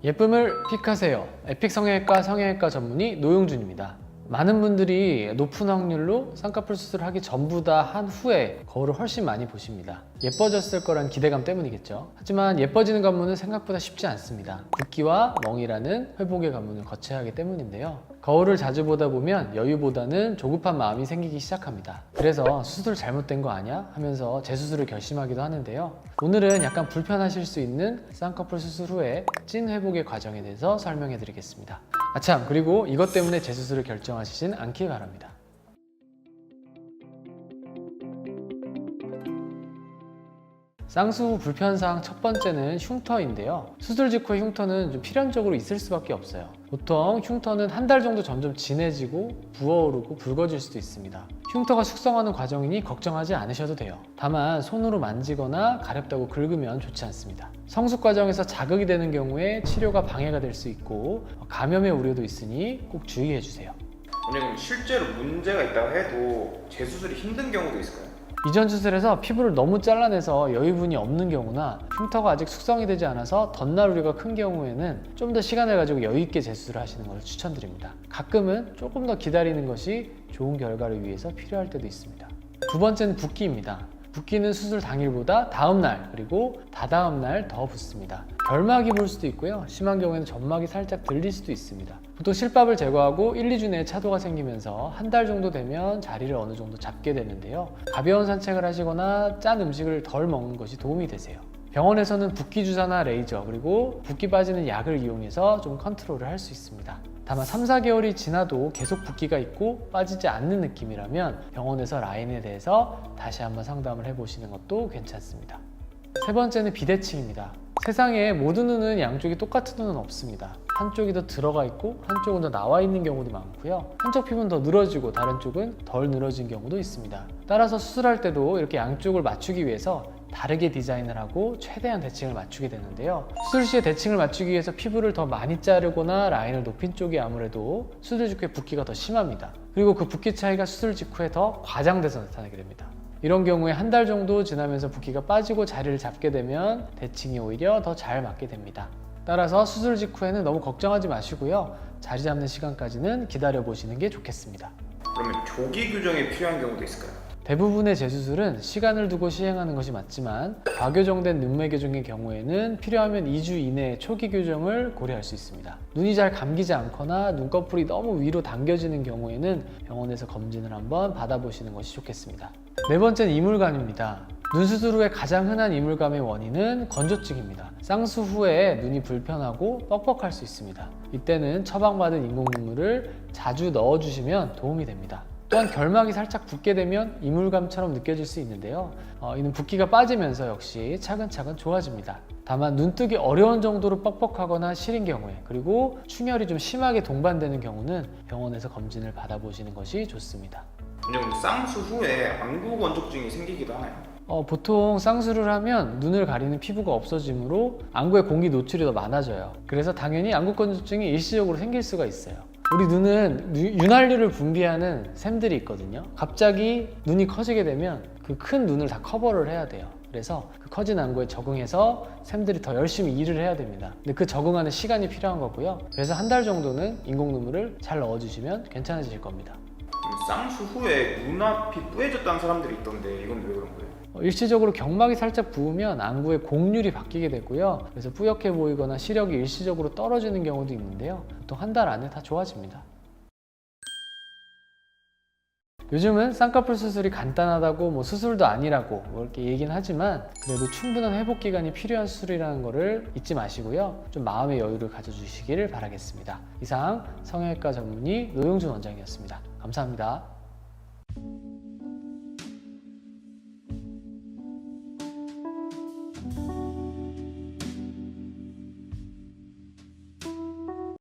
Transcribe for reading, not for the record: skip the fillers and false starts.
예쁨을 픽하세요. 에픽 성형외과 성형외과 전문의 노용준입니다. 많은 분들이 높은 확률로 쌍꺼풀 수술을 하기 전보다 한 후에 거울을 훨씬 많이 보십니다. 예뻐졌을 거란 기대감 때문이겠죠. 하지만 예뻐지는 관문은 생각보다 쉽지 않습니다. 붓기와 멍이라는 회복의 관문을 거쳐야 하기 때문인데요. 거울을 자주 보다 보면 여유보다는 조급한 마음이 생기기 시작합니다. 그래서 수술 잘못된 거 아니야? 하면서 재수술을 결심하기도 하는데요. 오늘은 약간 불편하실 수 있는 쌍꺼풀 수술 후에 찐 회복의 과정에 대해서 설명해 드리겠습니다. 아참, 그리고 이것 때문에 재수술을 결정하시진 않길 바랍니다. 쌍수 후 불편사항 첫 번째는 흉터인데요. 수술 직후의 흉터는 좀 필연적으로 있을 수밖에 없어요. 보통 흉터는 한 달 정도 점점 진해지고 부어오르고 붉어질 수도 있습니다. 흉터가 숙성하는 과정이니 걱정하지 않으셔도 돼요. 다만 손으로 만지거나 가렵다고 긁으면 좋지 않습니다. 성숙 과정에서 자극이 되는 경우에 치료가 방해가 될 수 있고 감염의 우려도 있으니 꼭 주의해 주세요. 원장님, 실제로 문제가 있다고 해도 재수술이 힘든 경우도 있을까요? 이전 수술에서 피부를 너무 잘라내서 여유분이 없는 경우나 흉터가 아직 숙성이 되지 않아서 덧날 우려가 큰 경우에는 좀 더 시간을 가지고 여유 있게 재수술을 하시는 것을 추천드립니다. 가끔은 조금 더 기다리는 것이 좋은 결과를 위해서 필요할 때도 있습니다. 두 번째는 붓기입니다. 붓기는 수술 당일보다 다음날 그리고 다다음날 더 붓습니다. 결막이 볼 수도 있고요. 심한 경우에는 점막이 살짝 들릴 수도 있습니다. 보통 실밥을 제거하고 1, 2주 내에 차도가 생기면서 한 달 정도 되면 자리를 어느 정도 잡게 되는데요. 가벼운 산책을 하시거나 짠 음식을 덜 먹는 것이 도움이 되세요. 병원에서는 붓기 주사나 레이저 그리고 붓기 빠지는 약을 이용해서 좀 컨트롤을 할 수 있습니다. 다만 3, 4개월이 지나도 계속 붓기가 있고 빠지지 않는 느낌이라면 병원에서 라인에 대해서 다시 한번 상담을 해보시는 것도 괜찮습니다. 세 번째는 비대칭입니다. 세상에 모든 눈은 양쪽이 똑같은 눈은 없습니다. 한쪽이 더 들어가 있고 한쪽은 더 나와 있는 경우도 많고요. 한쪽 피부는 더 늘어지고 다른 쪽은 덜 늘어진 경우도 있습니다. 따라서 수술할 때도 이렇게 양쪽을 맞추기 위해서 다르게 디자인을 하고 최대한 대칭을 맞추게 되는데요. 수술 시에 대칭을 맞추기 위해서 피부를 더 많이 자르거나 라인을 높인 쪽이 아무래도 수술 직후에 붓기가 더 심합니다. 그리고 그 붓기 차이가 수술 직후에 더 과장돼서 나타나게 됩니다. 이런 경우에 한 달 정도 지나면서 붓기가 빠지고 자리를 잡게 되면 대칭이 오히려 더 잘 맞게 됩니다. 따라서 수술 직후에는 너무 걱정하지 마시고요. 자리 잡는 시간까지는 기다려 보시는 게 좋겠습니다. 그러면 조기 교정이 필요한 경우도 있을까요? 대부분의 재수술은 시간을 두고 시행하는 것이 맞지만 과교정된 눈매 교정의 경우에는 필요하면 2주 이내에 초기 교정을 고려할 수 있습니다. 눈이 잘 감기지 않거나 눈꺼풀이 너무 위로 당겨지는 경우에는 병원에서 검진을 한번 받아보시는 것이 좋겠습니다. 네 번째는 이물감입니다. 눈 수술 후에 가장 흔한 이물감의 원인은 건조증입니다. 쌍수 후에 눈이 불편하고 뻑뻑할 수 있습니다. 이때는 처방받은 인공눈물을 자주 넣어주시면 도움이 됩니다. 또한 결막이 살짝 붓게 되면 이물감처럼 느껴질 수 있는데요. 이는 붓기가 빠지면서 역시 차근차근 좋아집니다. 다만 눈뜨기 어려운 정도로 뻑뻑하거나 시린 경우에 그리고 충혈이 좀 심하게 동반되는 경우는 병원에서 검진을 받아보시는 것이 좋습니다. 원장님, 쌍수 후에 안구 건조증이 생기기도 하나요? 보통 쌍수를 하면 눈을 가리는 피부가 없어지므로 안구에 공기 노출이 더 많아져요. 그래서 당연히 안구 건조증이 일시적으로 생길 수가 있어요. 우리 눈은 윤활유를 분비하는 샘들이 있거든요. 갑자기 눈이 커지게 되면 그 큰 눈을 다 커버를 해야 돼요. 그래서 그 커진 안구에 적응해서 샘들이 더 열심히 일을 해야 됩니다. 근데 그 적응하는 시간이 필요한 거고요. 그래서 한 달 정도는 인공눈물을 잘 넣어주시면 괜찮아지실 겁니다. 쌍수 후에 눈앞이 뿌얘졌다는 사람들이 있던데 이건 왜 그런 거예요? 일시적으로 경막이 살짝 부으면 안구의 곡률이 바뀌게 되고요. 그래서 뿌옇게 보이거나 시력이 일시적으로 떨어지는 경우도 있는데요. 보통 한 달 안에 다 좋아집니다. 요즘은 쌍꺼풀 수술이 간단하다고 수술도 아니라고 이렇게 얘기는 하지만 그래도 충분한 회복 기간이 필요한 수술이라는 거를 잊지 마시고요. 좀 마음의 여유를 가져주시기를 바라겠습니다. 이상 성형외과 전문의 노용준 원장이었습니다. 감사합니다.